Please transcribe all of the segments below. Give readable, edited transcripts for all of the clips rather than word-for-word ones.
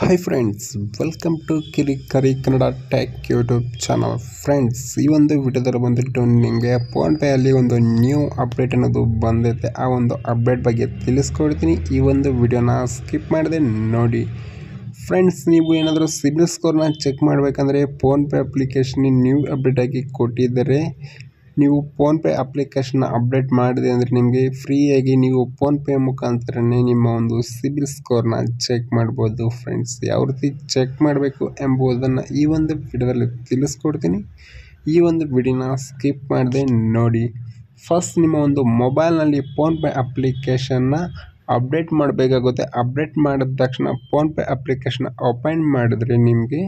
Hi friends, welcome to Kirikiri Kannada tech YouTube channel. Friends, ಈ ಒಂದು ವಿಡಿಯೋದಲ್ಲಿ ಬಂದುಬಿಟ್ಟು ನಿಮಗೆ ಫೋನ್ಪೇಯಲ್ಲಿ ಒಂದು ನ್ಯೂ ಅಪ್ಡೇಟ್ ಅನ್ನೋದು ಬಂದೈತೆ. ಆ ಒಂದು ಅಪ್ಡೇಟ್ ಬಗ್ಗೆ ತಿಳಿಸ್ಕೊಡ್ತೀನಿ. ಈ ಒಂದು ವಿಡಿಯೋನ ಸ್ಕಿಪ್ ಮಾಡದೆ ನೋಡಿ. ಫ್ರೆಂಡ್ಸ್, ನೀವು ಏನಾದರೂ ಸಿಬಿಲ್ ಸ್ಕೋರ್ನ ಚೆಕ್ ಮಾಡಬೇಕಂದ್ರೆ ಫೋನ್ಪೇ ಅಪ್ಲಿಕೇಶನ್ ನ್ಯೂ ಅಪ್ಡೇಟ್ ಆಗಿ ಕೊಟ್ಟಿದ್ದಾರೆ. ನೀವು ಫೋನ್ಪೇ ಅಪ್ಲಿಕೇಶನ್ನ ಅಪ್ಡೇಟ್ ಮಾಡಿದೆ ಅಂದರೆ ನಿಮಗೆ ಫ್ರೀಯಾಗಿ ನೀವು ಫೋನ್ಪೇ ಮುಖಾಂತರನೇ ನಿಮ್ಮ ಒಂದು ಸಿಬಿಲ್ ಸ್ಕೋರ್ನ ಚೆಕ್ ಮಾಡ್ಬೋದು. ಫ್ರೆಂಡ್ಸ್, ಯಾವ ರೀತಿ ಚೆಕ್ ಮಾಡಬೇಕು ಎಂಬುದನ್ನು ಈ ಒಂದು ವಿಡಿಯೋದಲ್ಲಿ ತಿಳಿಸ್ಕೊಡ್ತೀನಿ. ಈ ಒಂದು ವಿಡಿಯೋನ ಸ್ಕಿಪ್ ಮಾಡದೆ ನೋಡಿ. ಫಸ್ಟ್, ನಿಮ್ಮ ಒಂದು ಮೊಬೈಲ್ನಲ್ಲಿ ಫೋನ್ಪೇ ಅಪ್ಲಿಕೇಶನ್ನ ಅಪ್ಡೇಟ್ ಮಾಡಬೇಕಾಗುತ್ತೆ. ಅಪ್ಡೇಟ್ ಮಾಡಿದ ತಕ್ಷಣ ಫೋನ್ಪೇ ಅಪ್ಲಿಕೇಶನ್ ಓಪನ್ ಮಾಡಿದ್ರೆ ನಿಮಗೆ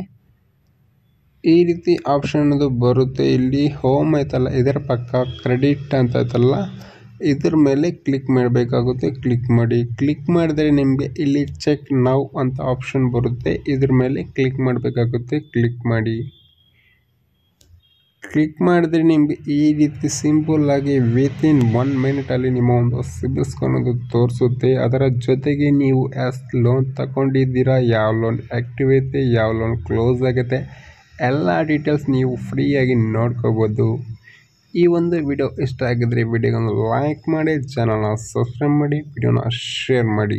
ಈ ರೀತಿ ಆಪ್ಷನ್ ಅನ್ನೋದು ಬರುತ್ತೆ. ಇಲ್ಲಿ ಹೋಮ್ ಐತಲ್ಲ, ಇದರ ಪಕ್ಕ ಕ್ರೆಡಿಟ್ ಅಂತ ಐತಲ್ಲ, ಇದ್ರ ಮೇಲೆ ಕ್ಲಿಕ್ ಮಾಡಬೇಕಾಗುತ್ತೆ. ಕ್ಲಿಕ್ ಮಾಡಿ. ಕ್ಲಿಕ್ ಮಾಡಿದ್ರೆ ನಿಮಗೆ ಇಲ್ಲಿ ಚೆಕ್ ನೌ ಅಂತ ಆಪ್ಷನ್ ಬರುತ್ತೆ. ಇದ್ರ ಮೇಲೆ ಕ್ಲಿಕ್ ಮಾಡಬೇಕಾಗುತ್ತೆ. ಕ್ಲಿಕ್ ಮಾಡಿ. ಕ್ಲಿಕ್ ಮಾಡಿದ್ರೆ ನಿಮಗೆ ಈ ರೀತಿ ಸಿಂಪಲ್ ಆಗಿ ವಿತಿನ್ 1 ಮಿನಿಟಲ್ಲಿ ನಿಮ್ಮ ಒಂದು ಸಿಬಿಲ್ ಸ್ಕೋರ್ ಅನ್ನೋದು ತೋರಿಸುತ್ತೆ. ಅದರ ಜೊತೆಗೆ ನೀವು ಲೋನ್ ತಗೊಂಡಿದ್ದೀರಾ, ಯಾವ ಲೋನ್ ಆ್ಯಕ್ಟಿವ್ ಐತೆ, ಯಾವ ಲೋನ್ ಕ್ಲೋಸ್ ಆಗುತ್ತೆ, ಎಲ್ಲ ಡೀಟೇಲ್ಸ್ ನೀವು ಫ್ರೀಯಾಗಿ ನೋಡ್ಕೋಬೋದು. ಈ ಒಂದು ವಿಡಿಯೋ ಇಷ್ಟ ಆಗಿದ್ರೆ ವಿಡಿಯೋಗೊಂದು ಲೈಕ್ ಮಾಡಿ, ಚಾನಲ್ನ ಸಬ್ಸ್ಕ್ರೈಬ್ ಮಾಡಿ, ವಿಡಿಯೋನ ಶೇರ್ ಮಾಡಿ.